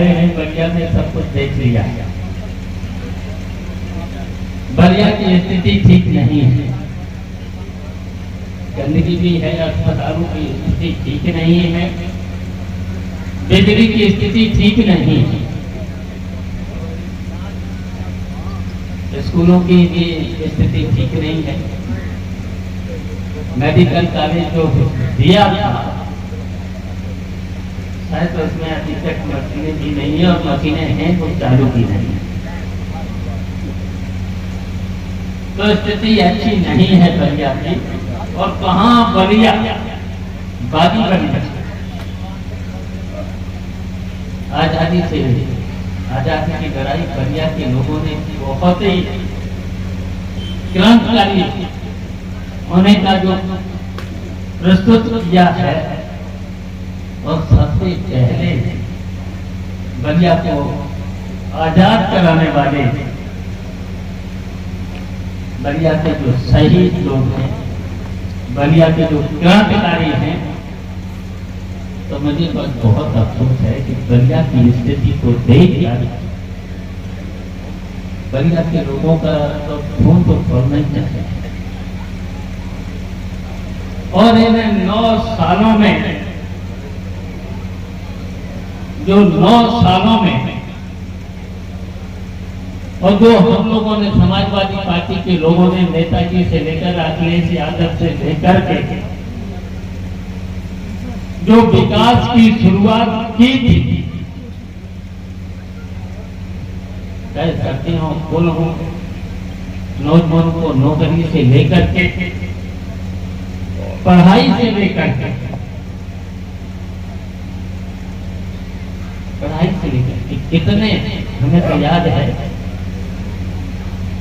आए हैं बलिया में, सब कुछ देख लिया। बलिया की स्थिति ठीक नहीं है, गंदगी भी है, अस्पतालों की स्थिति ठीक नहीं है, बिजली की स्थिति ठीक नहीं है, स्कूलों की भी स्थिति ठीक नहीं है। मेडिकल कॉलेज जो दिया था शायद उसमें अभी तक मशीनें भी नहीं है, और मशीनें हैं तो चालू की नहीं है, तो स्थिति अच्छी नहीं है बलिया की। और कहाँ बलिया बागी बन गई। आजादी की लड़ाई बलिया के लोगों ने बहुत ही क्रांतिकारी होने का जो प्रस्तुत किया है, और सबसे पहले बलिया को आजाद कराने वाले बलिया के जो शहीद लोग हैं, बलिया के जो क्रांतिकारी हैं, तो मुझे बस बहुत अफसोस है कि बलिया की स्थिति को देखकर बलिया के लोगों का तो खून तो खोलना ही चाहिए। और इन 9 सालों में, जो 9 सालों में, और जो हम लोगों ने समाजवादी पार्टी के लोगों ने नेताजी से लेकर अखिलेश यादव से लेकर के जो विकास की शुरुआत की थी, चाहे सड़कें हों, पुल हों, नौजवानों को नौकरी से लेकर के, पढ़ाई से लेकर के, कितने हमें तो याद है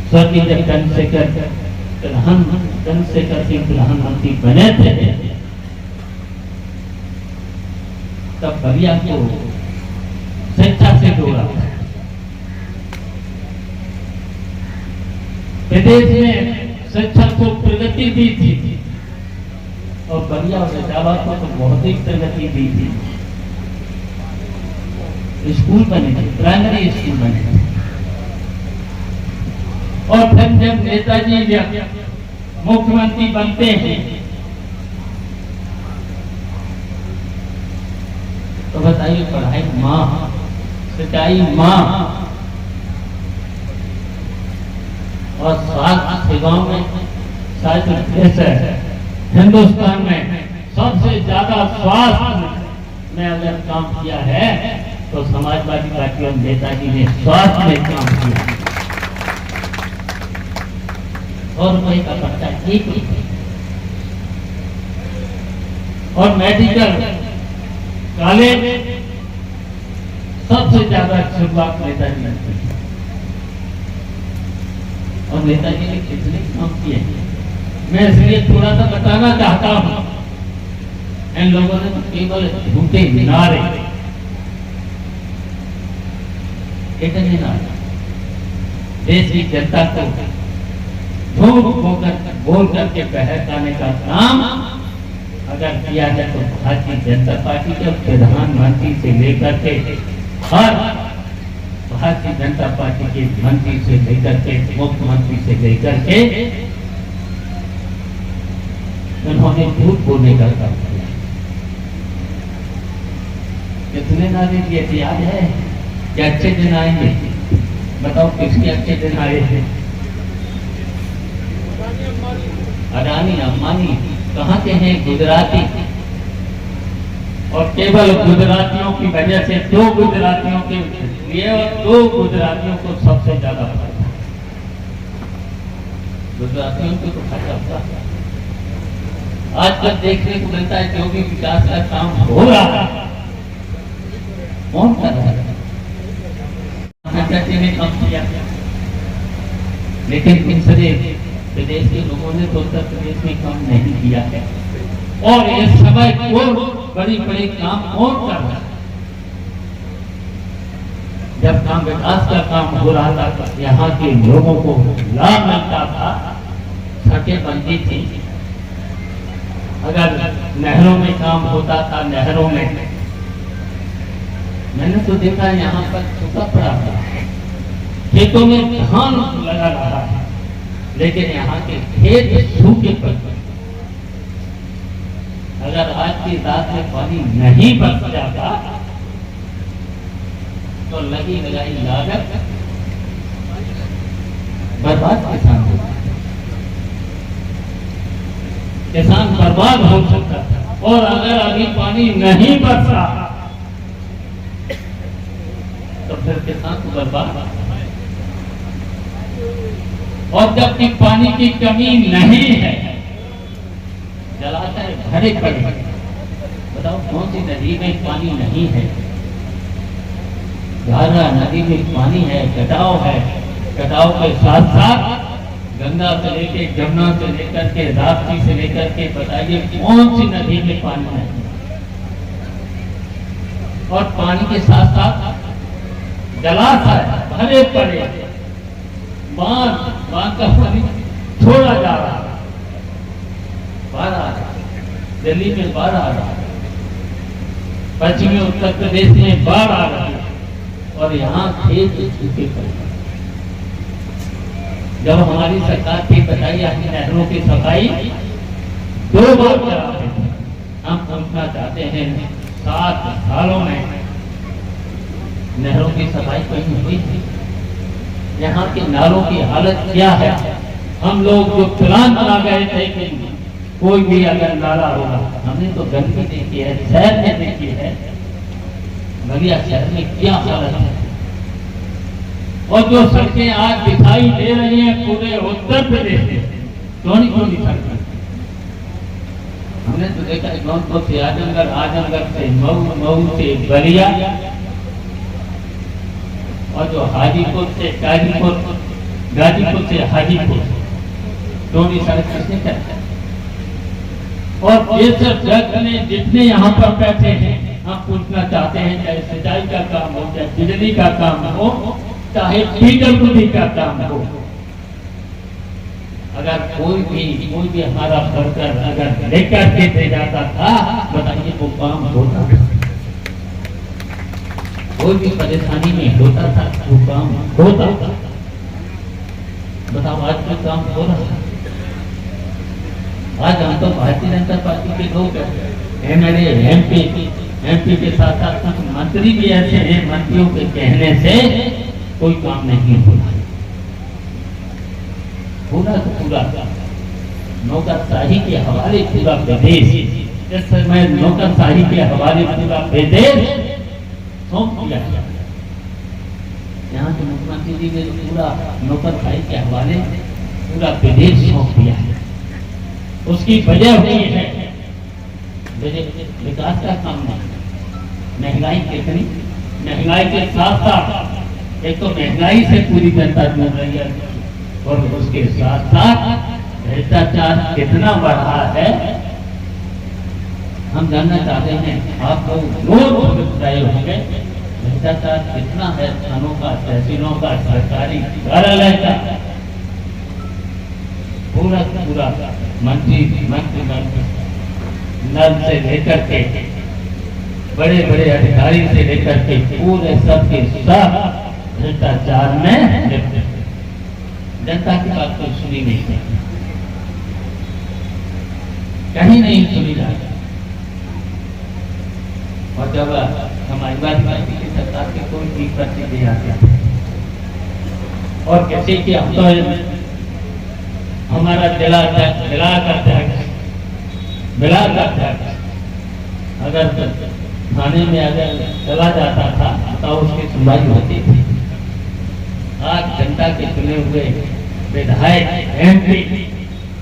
स्वर्गीय जब चंद्रशेखर सिंह प्रधानमंत्री बने थे, तब बलिया को शिक्षा से जोड़ा। प्रदेश में शिक्षा को प्रगति दी थी, और बलिया और इलाहाबाद को तो बहुत ही प्रगति दी थी। स्कूल बने थे, प्राइमरी स्कूल बने थे। और फिर जब नेताजी मुख्यमंत्री बनते हैं, तो बताइए पढ़ाई माँ, सिंचाई माँ, और स्वास्थ्य सेवाओं में शायद देश है हिंदुस्तान में सबसे ज्यादा स्वास्थ्य में अगर काम किया है तो समाजवादी पार्टी और नेताजी ने स्वास्थ्य में काम किया। और कोई का पता एक और मेडिकल कॉलेज सबसे ज्यादा शुरुआत नेताजी ने की, और नेताजी ने कितने काम किए मैं इसलिए थोड़ा सा बताना चाहता हूं। इन लोगों ने केवल झूठे नारे, कितने नारे देश की जनता को झूठ बोल करके बहकाने का काम अगर किया जाए तो भारतीय जनता पार्टी के प्रधानमंत्री से लेकर के और भारतीय जनता पार्टी के मंत्री से लेकर के मुख्यमंत्री से लेकर के उन्होंने झूठ बोलने का काम किया। कितने नारे दिए थे याद है? क्या अच्छे दिन आएंगे? बताओ किसके अच्छे दिन आए थे? अडानी अंबानी कहाँ के हैं? गुजराती। और केवल गुजरातियों की वजह से 2 गुजरातियों के लिए और 2 गुजरातियों को सबसे ज्यादा फायदा। गुजरातियों को तो फायदा होता है। आजकल देखने को मिलता है जो भी विकास का काम हो रहा है कौन कर रहा है? ने काम किया, लेकिन दूसरे प्रदेश के लोगों ने तो उत्तर प्रदेश में काम नहीं किया है। और इस समय और बड़ी बड़ी काम कौन कर रहा है? जब काम विकास का काम हो रहा था यहाँ के लोगों को लाभ मिलता था, सड़कें बनती थी, अगर नहरों में काम होता था, नहरों में मैंने तो देखा यहाँ पर सूखा पड़ा था, खेतों में धान लगा रहा है, लेकिन यहाँ के खेत सूखे पड़े। अगर आज की रात में पानी नहीं बरस जाता तो लगी लगाई लागत बर्बाद किसान बर्बाद हो सकता था। और अगर अभी पानी नहीं बरसा तो फिर किसान को बर्बाद। और जबकि पानी की कमी नहीं है, जलाशय भरे पड़े, बताओ कौन सी नदी में पानी नहीं है? घाघरा नदी में पानी है, कटाव है, कटाव के साथ साथ गंगा से लेकर जमुना से लेकर के राप्ती से लेकर के बताइए कौन सी नदी में पानी है? और पानी के साथ साथ जलाशय भरे पड़े, बांध का पानी छोड़ा जा रहा है, बाढ़ आ रहा है, दिल्ली में बाढ़ आ रहा है, पश्चिमी उत्तर प्रदेश में बाढ़ आ रही है, और यहाँ खेत सूखे पड़े। जब हमारी सरकार थी बताइए अपनी नहरों की सफाई 2 बार कराते थे। हम पूछना चाहते हैं 7 सालों में नहरों की सफाई कहीं हुई थी? यहाँ के नालों की हालत क्या है? हम लोग जो प्लान बना गए थे कि कोई भी अगर नाला होगा, हमने तो गंदगी देखी है, शहर में देखी है, बलिया शहर में क्या हालत है। और जो सड़कें आज दिखाई दे रही हैं पूरे उत्तर प्रदेश में, कौन सड़कें हमने तो देखा जौनपुर से आजमगढ़, आजमगढ़ से मऊ, मऊ से बलिया, और जो हाजीपुर से गाजीपुर, गाजीपुर से हाजीपुर, दोनों सड़क किसने करता है? और ये सब जगह में जितने यहाँ पर बैठे हैं, हम पूछना चाहते हैं चाहे सिंचाई का काम हो, चाहे बिजली का काम हो, चाहे पीडब्ल्यूडी का काम हो, अगर कोई भी हमारा वर्कर अगर लेकर के दे जाता था, बताइए वो काम होता था। कोई भी परेशानी में होता था वो काम होता था। बताओ आज का काम हो रहा है? आज हम तो भारतीय जनता पार्टी के लोग एमएलए, एमपी के साथ साथ मंत्री भी ऐसे हैं, मंत्रियों के कहने से कोई काम नहीं होता। पूरा तो पूरा नौकरशाही के हवाले पूरा प्रदेश, इस समय नौकरशाही के हवाले पूरा प्रदेश सौंप दिया गया। यहाँ के मुख्यमंत्री जी ने पूरा नौकरशाही के हवाले पूरा प्रदेश सौंप दिया है। उसकी वजह हुई है विकास का काम नहीं। महंगाई कितनी, महंगाई के साथ साथ एक तो महंगाई से पूरी जनता जूझ रही है, और उसके साथ साथ भ्रष्टाचार कितना बढ़ा है हम जानना चाहते हैं। आप लोग बताए होंगे भ्रष्टाचार कितना है, थानों का, तहसीलों का, सरकारी कार्यालय का, पूरा मंत्रिमंडल नल से लेकर के बड़े बड़े अधिकारी से लेकर के पूरे सबके सब भ्रष्टाचार में लिप्त। जनता की बात तो सुनी नहीं, कहीं नहीं सुनी जाती। और जब समाजवादी पार्टी की सरकार के कोई भी प्रतिनिधि आते हैं और किसी की हम तो हमारा ब्लाक अध्यक्ष अगर थाने में अगर चला जाता था तो उसकी सुनवाई होती थी। आज जनता के चुने हुए विधायक, एमपी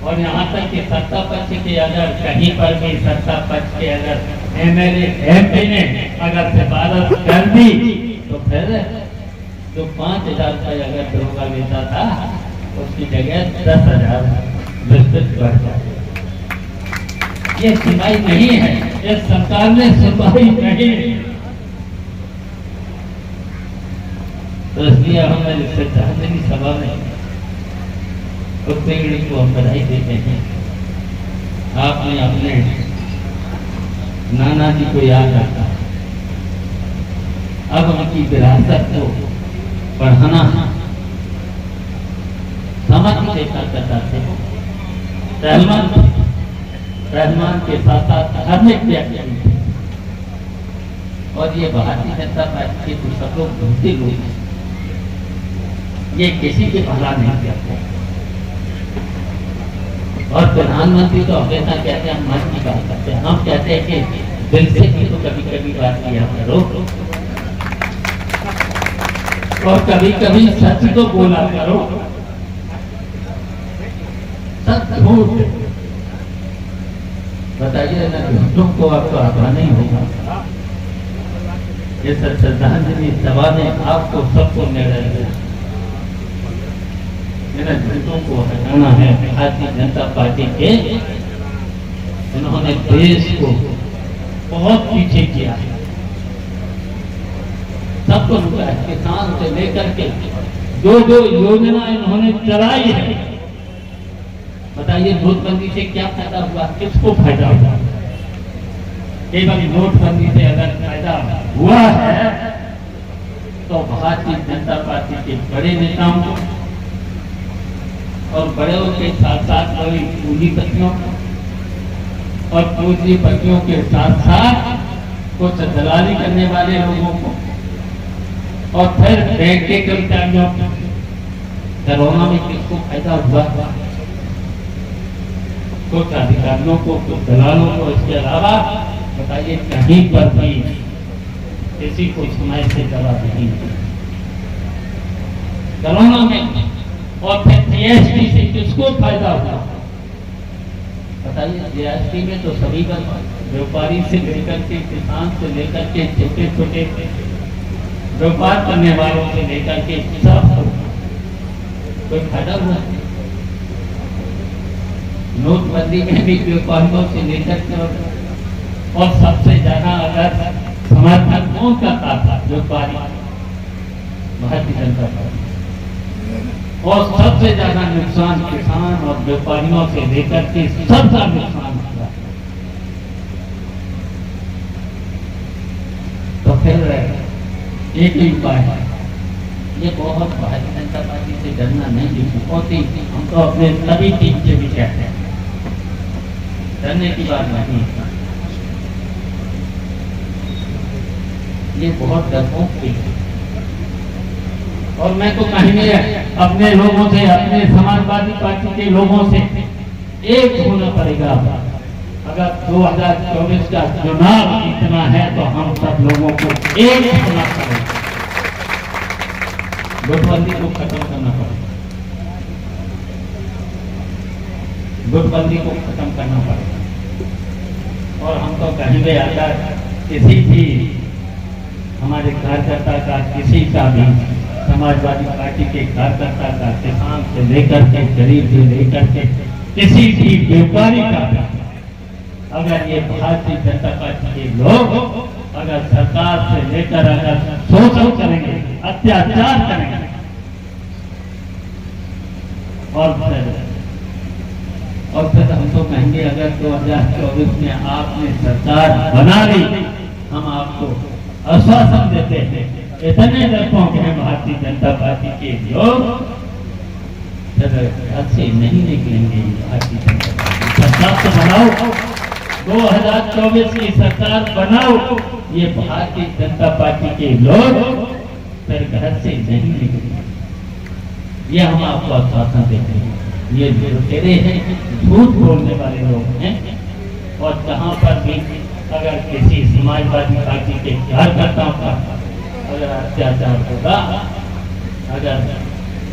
और यहाँ तक कि सत्ता पक्ष के अगर कहीं पर भी सत्ता पक्ष के अगर एमएलए, एमपी ने अगर सिफारिश कर दी तो फिर जो 5,000 रुपये अगर दरोगा लेता था उसकी जगह 10,000 विस्तृत बढ़ जाए। ये सुनवाई नहीं है, ये सरकार ने सुनवाई नहीं है। तो इसलिए हमें श्रद्धांजलि सभा में उत्पीड़ित को हम बधाई देते हैं। आपने अपने नाना जी को याद रखा, अब उनकी विरासत को बढ़ाना समझ से करता थे। रहमान के साथ साथ धार्मिक व्यक्ति थे और ये भारतीय जनता पार्टी के सब लोग भूलते लोग हैं। ये किसी के भला नहीं करते और प्रधानमंत्री तो हमेशा कहते हैं हम मन की बात करते हैं। हम कहते हैं कि दिल से भी तो कभी कभी बात किया करो और कभी कभी सच तो बोला करो। सच झूठ बताइए ना, झूठों को आपको आता नहीं होगा। ये श्रद्धांजलि सभा ने आपको सबको निर्णय दिया, झूठों को हटाना है। भारतीय जनता पार्टी के इन्होंने देश को बहुत पीछे किया है, सबको रुका है। किसान से लेकर के जो योजना इन्होंने चलाई है, बताइए नोटबंदी से क्या फायदा हुआ, किसको फायदा हुआ? केवल नोटबंदी से अगर फायदा हुआ है तो भारतीय जनता पार्टी के बड़े नेताओं को और बड़ों के साथ साथ बड़ी पूंजीपतियों और पूंजीपतियों के साथ साथ कुछ दलाली करने वाले लोगों को और फिर बैंक के कर्मचारियों को। कोरोना में किसको फायदा हुआ? कुछ अधिकारियों को, कुछ दलालों को। इसके अलावा बताइए कहीं पर भी किसी को समय से दवा नहीं कोरोना में। और फिर जीएसटी से किसको फायदा हुआ? बताइए जीएसटी में तो सभी का, व्यापारी से लेकर के किसान से लेकर के छोटे छोटे व्यापार करने वालों से लेकर के सब कोई फायदा हुआ? नोटबंदी में भी व्यापारियों से लेकर के और सबसे ज्यादा अगर समर्थन कौन करता था? व्यापारी, भारतीय जनता पार्टी। और सबसे ज्यादा नुकसान किसान और व्यापारियों से लेकर के सबका नुकसान हुआ। तो फिर एक ही उपाय है, ये बहुत भारतीय जनता पार्टी से डरना नहीं होती। हम तो अपने सभी टीम से भी कहते हैं डरने की बात नहीं। ये बहुत डरपोक थी और मैं तो कहेंगे अपने लोगों से, अपने समाजवादी पार्टी के लोगों से एक होना पड़ेगा। अगर 2024 का चुनाव जीतना है तो हम सब लोगों को एक होना पड़ेगा। गुटबंदी को खत्म करना पड़ेगा, गुटबंदी को खत्म करना पड़ेगा। और हम तो कहेंगे अगर किसी भी हमारे कार्यकर्ता का, किसी का भी समाजवादी पार्टी के कार्यकर्ता का, किसान से लेकर के गरीब से लेकर के किसी भी व्यापारी का, अगर ये भारतीय जनता पार्टी के लोग अगर सरकार से लेकर अगर शोषण करेंगे, अत्याचार करेंगे और फिर हम तो कहेंगे अगर 2024 में आपने सरकार बना ली, हम आपको आश्वासन देते हैं इतने डरपोक हैं भारतीय जनता पार्टी के लोग, अच्छे नहीं निकलेंगे। भारतीय जनता पार्टी सरकार तो बनाओ, 2024 की सरकार बनाओ। ये भारतीय जनता पार्टी के लोग फिर घर से नहीं निकलेंगे, ये हम आपको आश्वासन देते हैं। ये जो तेरे हैं झूठ बोलने वाले लोग हैं और जहाँ पर भी अगर किसी समाजवादी पार्टी के कार्यकर्ताओं का अगर अत्याचार होगा, अगर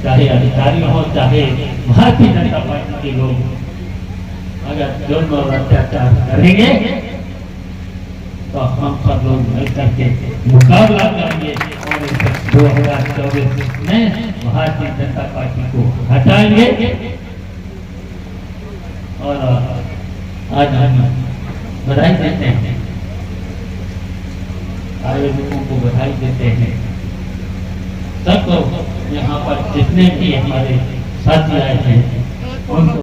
चाहे अधिकारी हो चाहे भारतीय जनता पार्टी के लोग अगर जुर्म और अत्याचार करेंगे तो हम सब लोग मिलकर के मुकाबला करेंगे और 2024 में भारतीय जनता पार्टी को हटाएंगे। और आज हम बधाई देते हैं, आयोजकों को बधाई देते हैं, सबको यहाँ पर जितने भी हमारे साथी आए हैं उनको